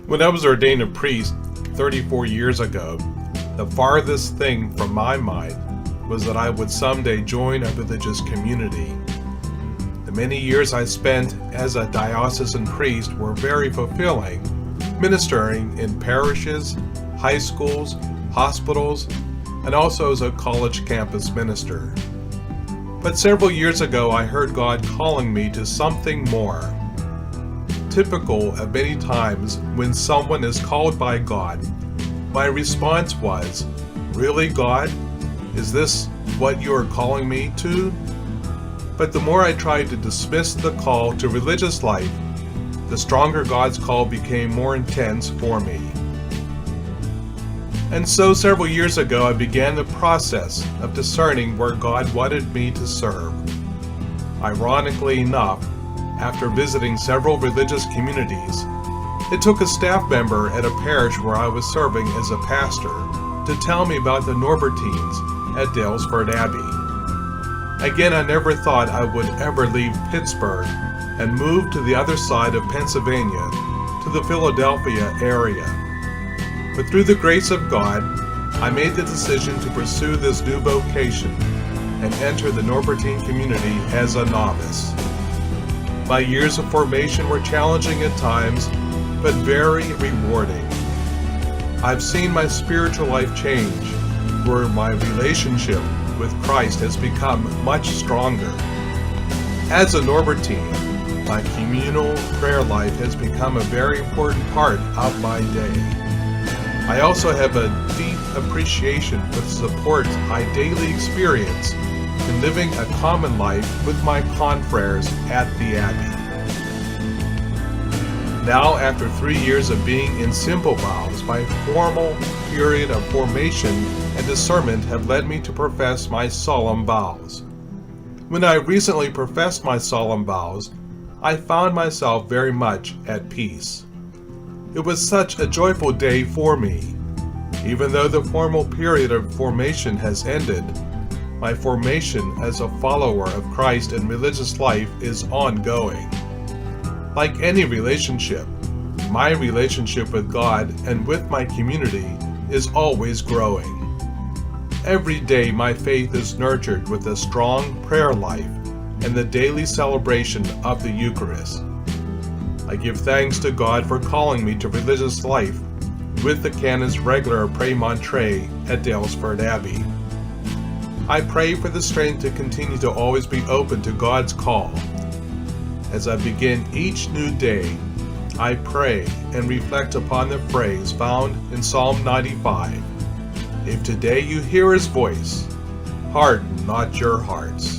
When I was ordained a priest 34 years ago, the farthest thing from my mind was that I would someday join a religious community. The many years I spent as a diocesan priest were very fulfilling, ministering in parishes, high schools, hospitals, and also as a college campus minister. But several years ago I heard God calling me to something more. Typical of many times when someone is called by God, my response was, "Really, God? Is this what you are calling me to?" But the more I tried to dismiss the call to religious life, the stronger God's call became more intense for me. And so several years ago I began the process of discerning where God wanted me to serve. Ironically enough, after visiting several religious communities, it took a staff member at a parish where I was serving as a pastor to tell me about the Norbertines at Daylesford Abbey. Again, I never thought I would ever leave Pittsburgh and move to the other side of Pennsylvania, to the Philadelphia area. But through the grace of God, I made the decision to pursue this new vocation and enter the Norbertine community as a novice. My years of formation were challenging at times, but very rewarding. I've seen my spiritual life change, where my relationship with Christ has become much stronger. As a Norbertine, my communal prayer life has become a very important part of my day. I also have a deep appreciation for the support I daily experience in living a common life with my confreres at the Abbey. Now, after 3 years of being in simple vows, my formal period of formation and discernment have led me to profess my solemn vows. When I recently professed my solemn vows, I found myself very much at peace. It was such a joyful day for me. Even though the formal period of formation has ended, my formation as a follower of Christ in religious life is ongoing. Like any relationship, my relationship with God and with my community is always growing. Every day my faith is nurtured with a strong prayer life and the daily celebration of the Eucharist. I give thanks to God for calling me to religious life with the canon's regular O.Praem at Daylesford Abbey. I pray for the strength to continue to always be open to God's call. As I begin each new day, I pray and reflect upon the phrase found in Psalm 95. If today you hear His voice, harden not your hearts.